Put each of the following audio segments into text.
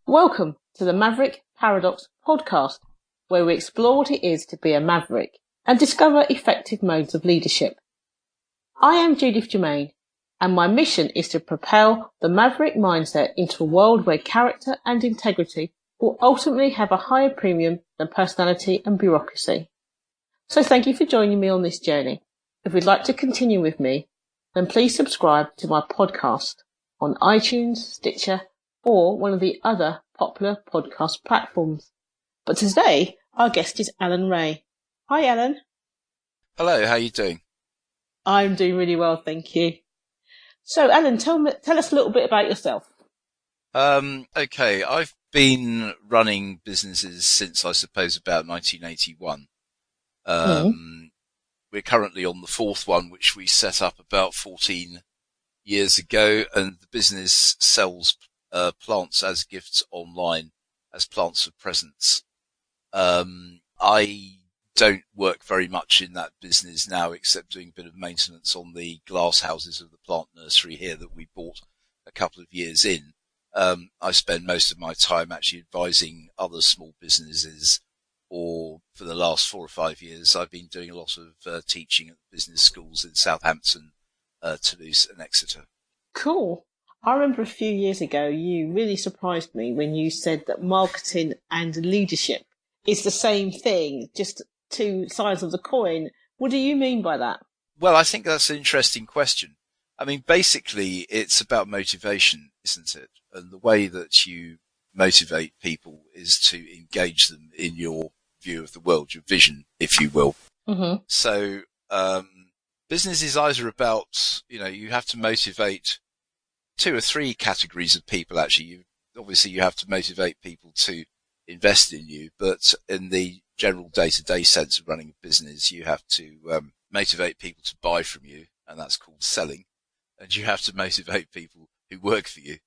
Welcome to the Maverick Paradox Podcast, where we explore what it is to be a maverick and discover effective modes of leadership. I am Judith Germain, and my mission is to propel the maverick mindset into a world where character and integrity will ultimately have a higher premium than personality and bureaucracy. So thank you for joining me on this journey. If you'd like to continue with me, then please subscribe to my podcast on iTunes, Stitcher, or one of the other popular podcast platforms. But today, our guest is Alan Rae. Hi, Alan. Hello, how are you doing? I'm doing really well, thank you. So, Alan, tell us a little bit about yourself. Okay, I've been running businesses since, I suppose, about 1981. We're currently on the fourth one, which we set up about 14 years ago, and the business sells plants as gifts online, as plants for presents. I don't work very much in that business now, except doing a bit of maintenance on the glass houses of the plant nursery here that we bought a couple of years in. I spend most of my time actually advising other small businesses, or for the last 4 or 5 years, I've been doing a lot of teaching at business schools in Southampton, Toulouse and Exeter. Cool. I remember a few years ago, you really surprised me when you said that marketing and leadership is the same thing, just two sides of the coin. What do you mean by that? Well, I think that's an interesting question. I mean, basically, it's about motivation, isn't it? And the way that you motivate people is to engage them in your view of the world, your vision, if you will. Mm-hmm. So, business is either about, you have to motivate 2 or 3 categories of people, actually. Obviously, you have to motivate people to invest in you, but in the general day-to-day sense of running a business, you have to motivate people to buy from you, and that's called selling. And you have to motivate people who work for you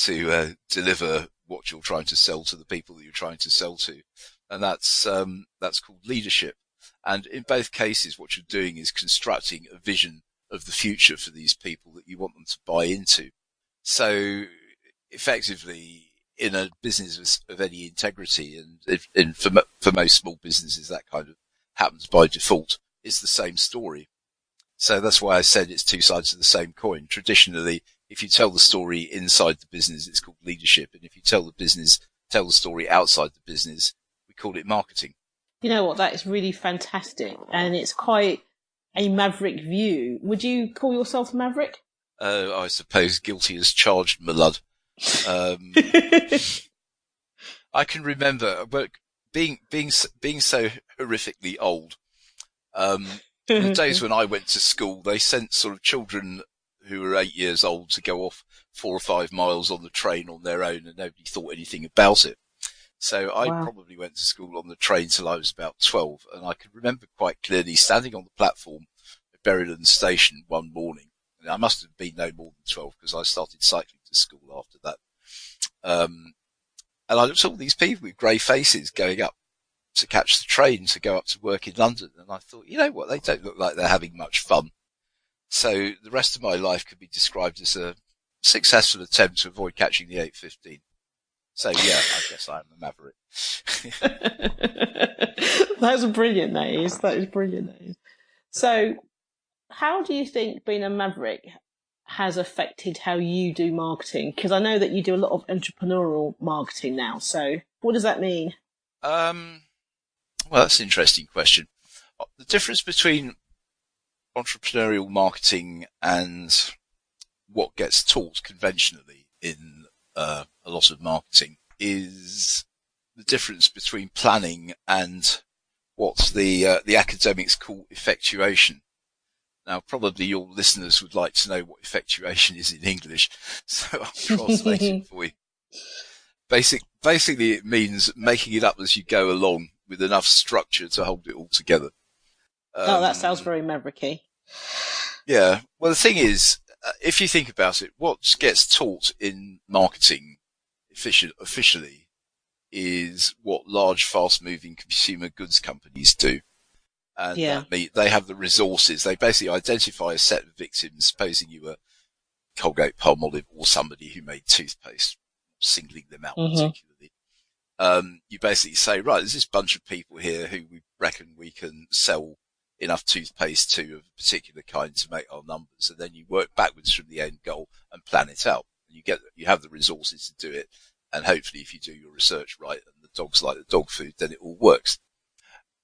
to deliver what you're trying to sell to the people that you're trying to sell to, and that's called leadership. And in both cases, what you're doing is constructing a vision of the future for these people that you want them to buy into. So effectively, in a business of any integrity, and for most small businesses, that kind of happens by default, it's the same story. So that's why I said it's 2 sides of the same coin. Traditionally, if you tell the story inside the business, it's called leadership. And if you tell the story outside the business, we call it marketing. You know what? That is really fantastic. And it's quite a maverick view. Would you call yourself a maverick? I suppose guilty as charged, my lad. I can remember, but being so horrifically old, in the days when I went to school, they sent sort of children who were 8 years old to go off 4 or 5 miles on the train on their own, and nobody thought anything about it. So I probably went to school on the train till I was about 12, and I can remember quite clearly standing on the platform at Berryland Station one morning. I must have been no more than 12 because I started cycling to school after that. And I looked at all these people with grey faces going up to catch the train to go up to work in London. And I thought, you know what, they don't look like they're having much fun. So the rest of my life could be described as a successful attempt to avoid catching the 8:15. So yeah, I guess I'm a maverick. That's brilliant, that is. That is brilliant, that is. So how do you think being a maverick has affected how you do marketing? Because I know that you do a lot of entrepreneurial marketing now. So what does that mean? Well, that's an interesting question. The difference between entrepreneurial marketing and what gets taught conventionally in a lot of marketing is the difference between planning and what the academics call effectuation. Now, probably your listeners would like to know what effectuation is in English, so I'll translate it for you. Basically, it means making it up as you go along with enough structure to hold it all together. That sounds very mavericky. Yeah. Well, the thing is, if you think about it, what gets taught in marketing officially is what large, fast-moving consumer goods companies do. And they have the resources. They basically identify a set of victims, supposing you were Colgate-Palmolive or somebody who made toothpaste. singling them out Mm-hmm. particularly. You basically say, right, there's this bunch of people here who we reckon we can sell enough toothpaste to of a particular kind to make our numbers. And then you work backwards from the end goal and plan it out. You have the resources to do it. And hopefully if you do your research right and the dogs like the dog food, then it all works.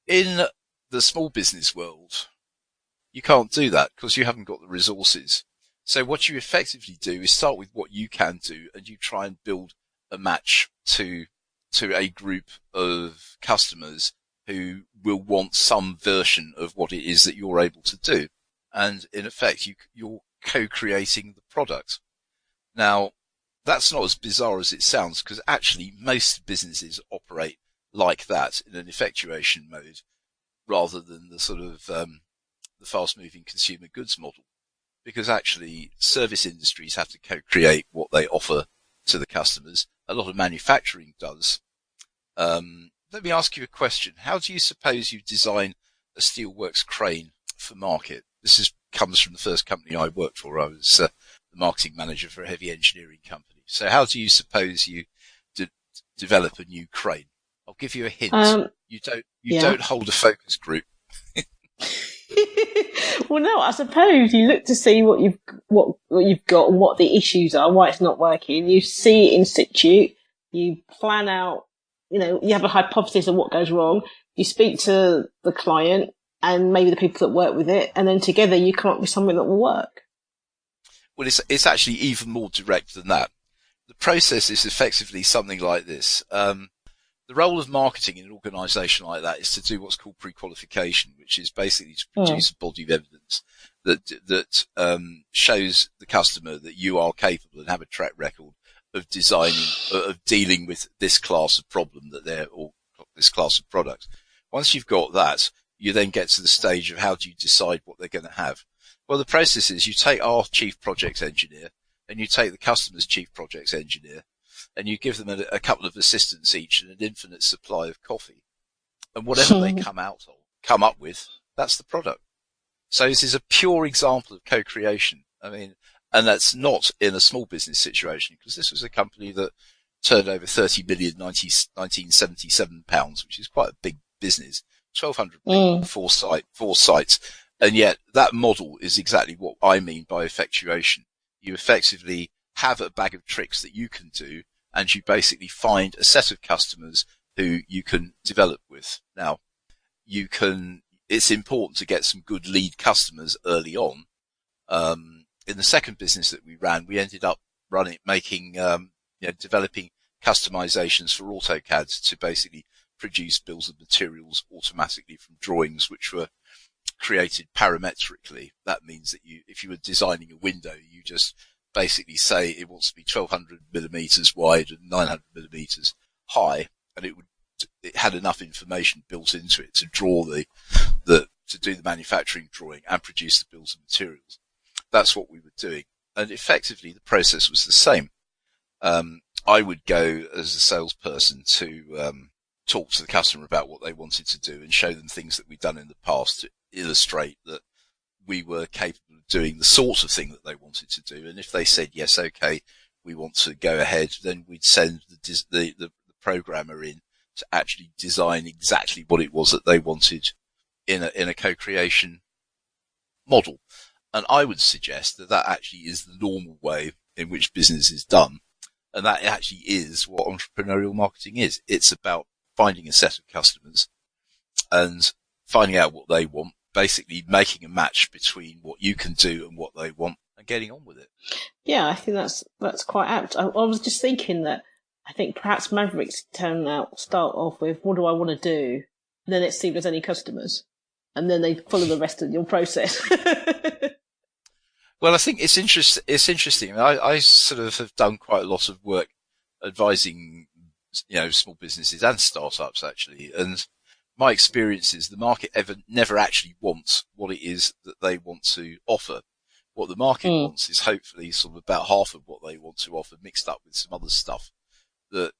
In the small business world, you can't do that because you haven't got the resources. So what you effectively do is start with what you can do, and you try and build a match to a group of customers who will want some version of what it is that you're able to do. And in effect, you're co-creating the product. Now, that's not as bizarre as it sounds, because actually most businesses operate like that in an effectuation mode rather than the sort of the fast-moving consumer goods model, because actually service industries have to co-create what they offer to the customers. A lot of manufacturing does. Let me ask you a question. How do you suppose you design a steelworks crane for market? This comes from the first company I worked for. I was the marketing manager for a heavy engineering company. So how do you suppose you develop a new crane? I'll give you a hint. You don't hold a focus group. Well, no, I suppose you look to see what you've got and what the issues are, why it's not working. You see it in situ. You plan out, you have a hypothesis of what goes wrong. You speak to the client and maybe the people that work with it, and then together you come up with something that will work. Well, it's actually even more direct than that. The process is effectively something like this. The role of marketing in an organisation like that is to do what's called pre-qualification, which is basically to produce a body of evidence that shows the customer that you are capable and have a track record of dealing with this class of problem or this class of product. Once you've got that, you then get to the stage of how do you decide what they're going to have. Well, the process is you take our chief projects engineer and you take the customer's chief projects engineer, and you give them a couple of assistants each and an infinite supply of coffee. And whatever they come up with, that's the product. So this is a pure example of co-creation. I mean, and that's not in a small business situation, because this was a company that turned over 30 million, 1977 pounds, which is quite a big business, 1,200 people, four sites. And yet that model is exactly what I mean by effectuation. You effectively have a bag of tricks that you can do, and you basically find a set of customers who you can develop with. Now, it's important to get some good lead customers early on. In the second business that we ran, we ended up developing customizations for AutoCAD to basically produce bills of materials automatically from drawings which were created parametrically. That means that if you were designing a window, you just basically say it wants to be 1,200 millimeters wide and 900 millimeters high, and it had enough information built into it to draw to do the manufacturing drawing and produce the bills of materials. That's what we were doing, and effectively the process was the same. I would go as a salesperson to talk to the customer about what they wanted to do and show them things that we'd done in the past to illustrate that we were capable of doing the sort of thing that they wanted to do. And if they said, yes, okay, we want to go ahead, then we'd send the programmer in to actually design exactly what it was that they wanted in a co-creation model. And I would suggest that actually is the normal way in which business is done. And that actually is what entrepreneurial marketing is. It's about finding a set of customers and finding out what they want, basically making a match between what you can do and what they want and getting on with it. Yeah, I think that's quite apt. I was just thinking that I think perhaps Mavericks start off with, what do I want to do? And then let's see if there's any customers. And then they follow the rest of your process. Well, I think it's interesting. I sort of have done quite a lot of work advising, small businesses and startups actually. And my experience is the market never actually wants what it is that they want to offer. What the market wants is hopefully sort of about half of what they want to offer mixed up with some other stuff that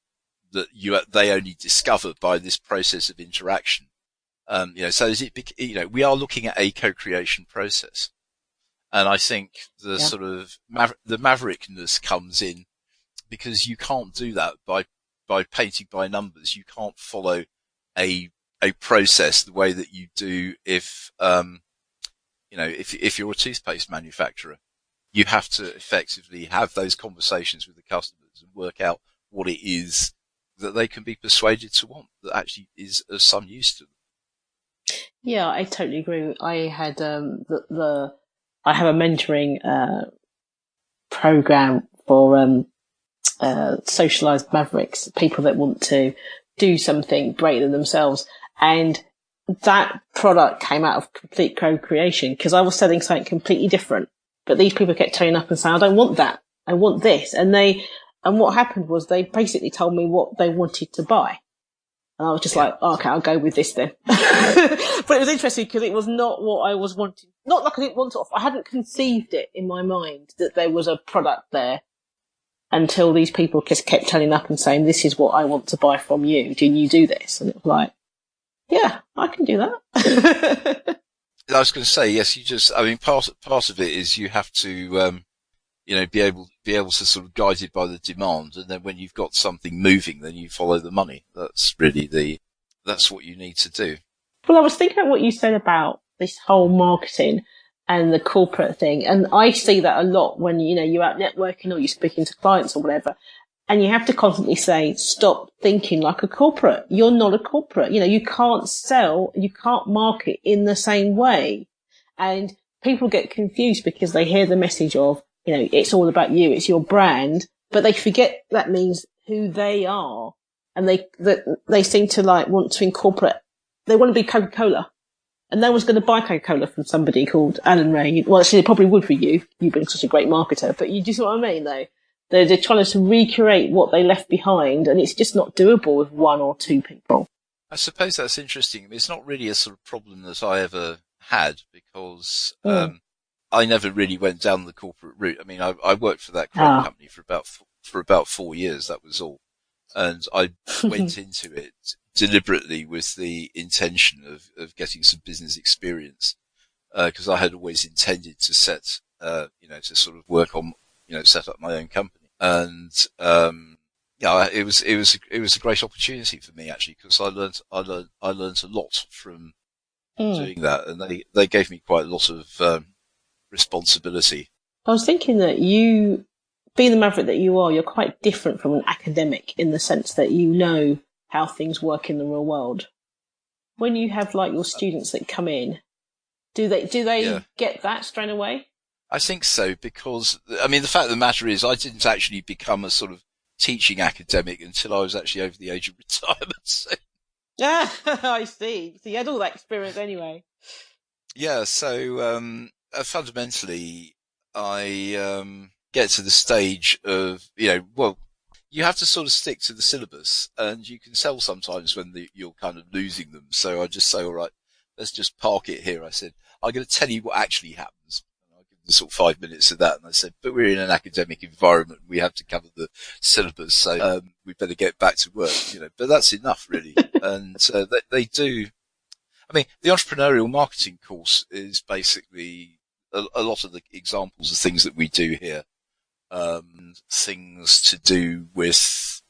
they only discover by this process of interaction. So we are looking at a co-creation process. And I think the sort of the maverickness comes in because you can't do that by painting by numbers. You can't follow a process the way that you do if you're a toothpaste manufacturer. You have to effectively have those conversations with the customers and work out what it is that they can be persuaded to want that actually is of some use to them. Yeah, I totally agree. I had I have a mentoring program for socialized mavericks, people that want to do something greater than themselves, and that product came out of complete co-creation because I was selling something completely different, but these people kept turning up and saying, "I don't want that, I want this," and what happened was they basically told me what they wanted to buy. And I was just like, oh, okay, I'll go with this then. But it was interesting because it was not what I was wanting. Not like I didn't want it off. I hadn't conceived it in my mind that there was a product there until these people just kept turning up and saying, this is what I want to buy from you. Do you do this? And it was like, yeah, I can do that. I was going to say, yes, part of it is you have to, be able to sort of guided by the demand, and then when you've got something moving, then you follow the money. That's really that's what you need to do. Well, I was thinking of what you said about this whole marketing and the corporate thing, and I see that a lot when you're out networking or you're speaking to clients or whatever, and you have to constantly say, stop thinking like a corporate. You're not a corporate. You can't sell, you can't market in the same way, and people get confused because they hear the message of, it's all about you, it's your brand, but they forget that means who they are. And they seem to want to incorporate, they want to be Coca-Cola. And no one's going to buy Coca-Cola from somebody called Alan Rae. Well, actually, they probably would for you. You've been such a great marketer, but you just know what I mean, though. They're trying to recreate what they left behind, and it's just not doable with one or two people. I suppose that's interesting. I mean, it's not really a sort of problem that I ever had because, I never really went down the corporate route. I mean, I worked for that crane company for about 4 years. That was all. And I went into it deliberately with the intention of getting some business experience. Cause I had always intended to set, to sort of work on, set up my own company. And, it was a great opportunity for me actually, because I learned a lot from doing that. And they gave me quite a lot of, responsibility. I was thinking that you, being the maverick that you are, you're quite different from an academic in the sense that you know how things work in the real world. When you have your students that come in, do they get that straight away? I think so, because the fact of the matter is I didn't actually become a sort of teaching academic until I was actually over the age of retirement. So. I see. So you had all that experience anyway. Yeah, so fundamentally, I get to the stage of, you have to sort of stick to the syllabus, and you can tell sometimes when you're kind of losing them. So I just say, all right, let's just park it here. I said, I'm going to tell you what actually happens. And I'll give them sort of 5 minutes of that. And I said, but we're in an academic environment. We have to cover the syllabus. So we better get back to work, but that's enough really. And they do. I mean, the entrepreneurial marketing course is basically a lot of the examples of things that we do here. Things to do with,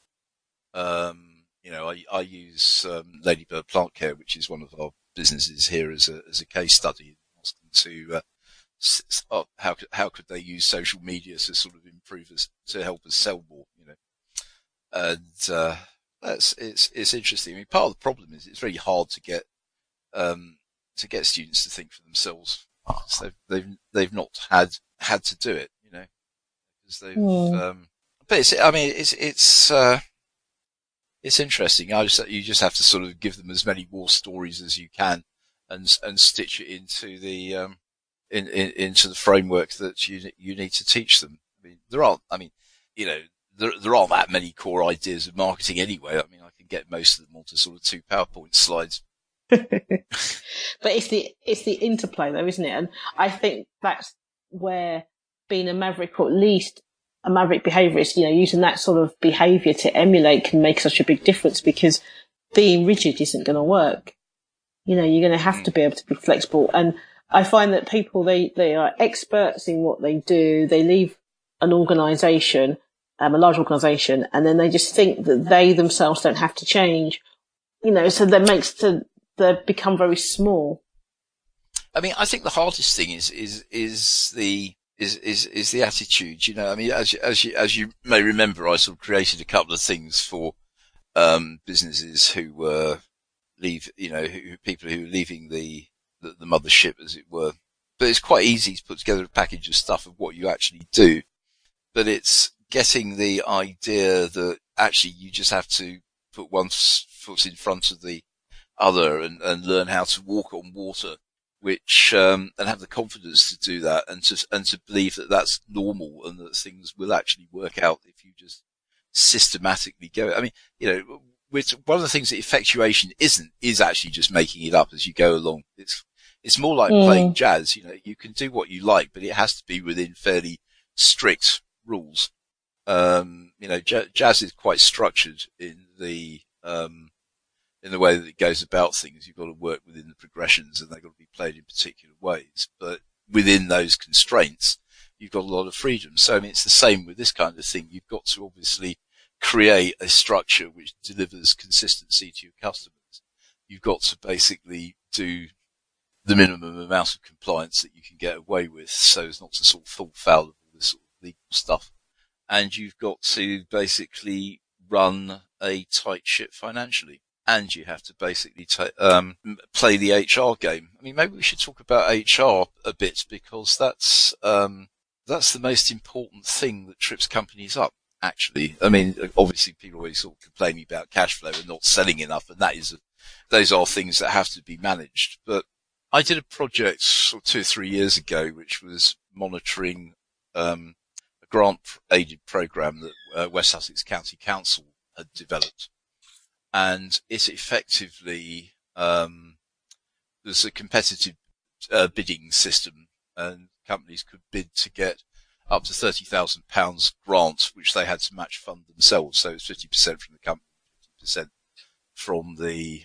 I use Ladybird Plant Care, which is one of our businesses here, as a case study. Ask them to how could they use social media to sort of improve us, to help us sell more, and it's interesting. I mean, part of the problem is it's very hard to get students to think for themselves. So they've not had to do it, because they've. But it's interesting. You just have to sort of give them as many war stories as you can, and stitch it into the into the framework that you need to teach them. I mean, there aren't that many core ideas of marketing anyway. I mean, I can get most of them onto sort of 2 PowerPoint slides. But it's the interplay though, isn't it? And I think that's where being a maverick, or at least a maverick behaviourist, using that sort of behaviour to emulate can make such a big difference, because being rigid isn't going to work. You're going to have to be able to be flexible. And I find that people, they are experts in what they do. They leave an organisation a large organisation, and then they just think that they themselves don't have to change, so they become very small. I mean, I think the hardest thing is the attitude. I mean, as you may remember, I sort of created a couple of things for businesses who were people who were leaving the mothership, as it were. But it's quite easy to put together a package of stuff of what you actually do. But it's getting the idea that actually you just have to put one foot in front of the other and learn how to walk on water, which and have the confidence to do that, and to believe that that's normal and that things will actually work out if you just systematically go. I mean, one of the things that effectuation is actually just making it up as you go along. It's more like playing jazz. You can do what you like, but it has to be within fairly strict rules. Jazz is quite structured in the way that it goes about things. You've got to work within the progressions, and they've got to be played in particular ways. But within those constraints, you've got a lot of freedom. So, I mean, it's the same with this kind of thing. You've got to obviously create a structure which delivers consistency to your customers. You've got to basically do the minimum amount of compliance that you can get away with, so as not to sort of fall foul of all this sort of legal stuff. And you've got to basically run a tight ship financially. And you have to basically play the HR game. I mean, maybe we should talk about HR a bit, because that's the most important thing that trips companies up, actually. I mean, obviously people always sort of complaining about cash flow and not selling enough, and those are things that have to be managed. But I did a project sort of 2 or 3 years ago, which was monitoring a grant-aided program that West Sussex County Council had developed. And it effectively, there's a competitive bidding system, and companies could bid to get up to £30,000 grant, which they had to match fund themselves. So it's 50% from the company, 50% from the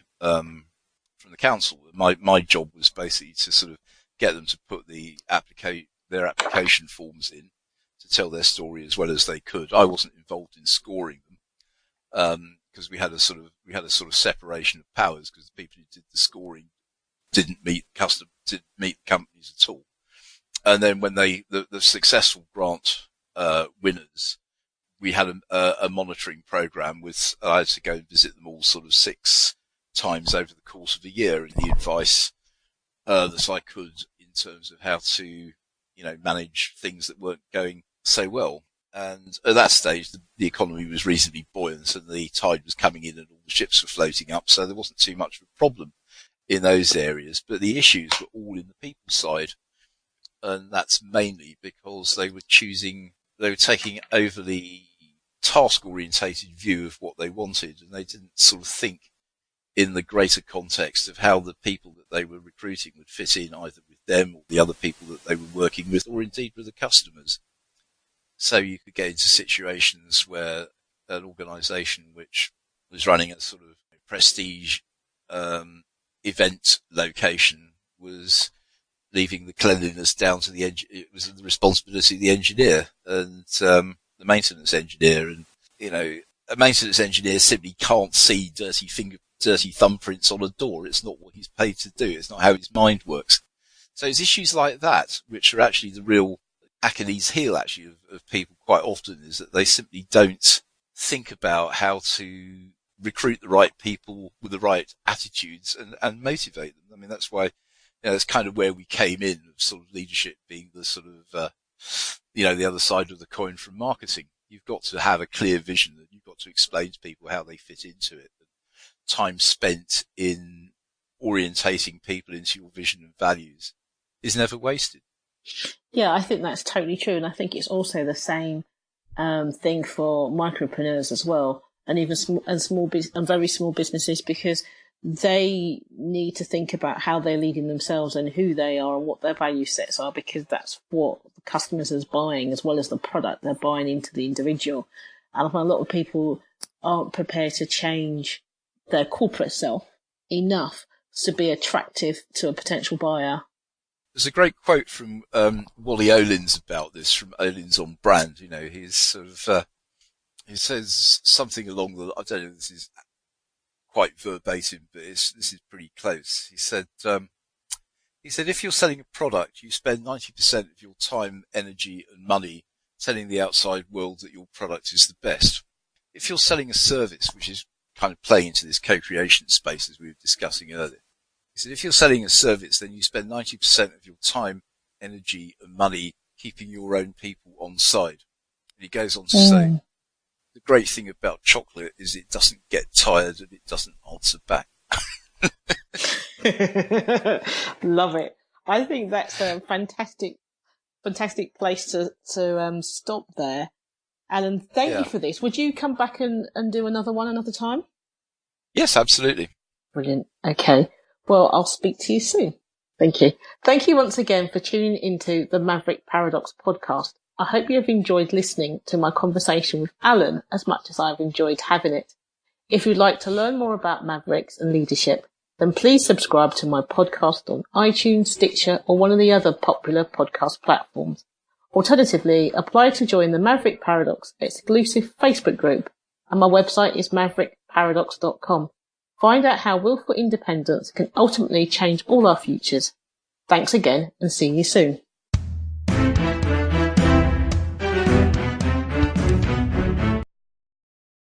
council. My job was basically to sort of get them to put their application forms in to tell their story as well as they could. I wasn't involved in scoring them. Because we had a sort of separation of powers, because the people who did the scoring didn't meet the companies at all. And then when the successful grant winners, we had a monitoring program I had to go and visit them all sort of 6 times over the course of a year, and the advice that I could in terms of how to manage things that weren't going so well. And at that stage, the economy was reasonably buoyant, and the tide was coming in, and all the ships were floating up, so there wasn't too much of a problem in those areas. But the issues were all in the people side, and that's mainly because they were taking overly task-orientated view of what they wanted, and they didn't sort of think in the greater context of how the people that they were recruiting would fit in, either with them or the other people that they were working with, or indeed with the customers. So you could get into situations where an organisation which was running a sort of prestige event location was leaving the cleanliness down to it was the responsibility of the engineer and the maintenance engineer. And a maintenance engineer simply can't see dirty thumbprints on a door. It's not what he's paid to do. It's not how his mind works. So it's issues like that which are actually the real Achilles heel actually of people quite often, is that they simply don't think about how to recruit the right people with the right attitudes and motivate them. I mean, that's why, that's kind of where we came in, of sort of leadership being the sort of, the other side of the coin from marketing. You've got to have a clear vision, and you've got to explain to people how they fit into it. Time spent in orientating people into your vision and values is never wasted. Yeah, I think that's totally true. And I think it's also the same thing for micropreneurs as well, and even very small businesses, because they need to think about how they're leading themselves and who they are and what their value sets are, because that's what the customers is buying, as well as the product they're buying into the individual. And I find a lot of people aren't prepared to change their corporate self enough to be attractive to a potential buyer. There's a great quote from Wally Olins about this, from Olins on Brand. He's sort of He says something along the, I don't know if this is quite verbatim, but this is pretty close. He said, if you're selling a product, you spend 90% of your time, energy and money telling the outside world that your product is the best. If you're selling a service, which is kind of playing into this co-creation space as we were discussing earlier. He said, if you're selling a service, then you spend 90% of your time, energy and money keeping your own people on side. And he goes on to say, the great thing about chocolate is it doesn't get tired and it doesn't answer back. Love it. I think that's a fantastic place to stop there. Alan, thank you for this. Would you come back and do another one another time? Yes, absolutely. Brilliant. Okay. Well, I'll speak to you soon. Thank you. Thank you once again for tuning into the Maverick Paradox podcast. I hope you have enjoyed listening to my conversation with Alan as much as I've enjoyed having it. If you'd like to learn more about Mavericks and leadership, then please subscribe to my podcast on iTunes, Stitcher, or one of the other popular podcast platforms. Alternatively, apply to join the Maverick Paradox exclusive Facebook group, and my website is maverickparadox.com. Find out how willful independence can ultimately change all our futures. Thanks again, and see you soon.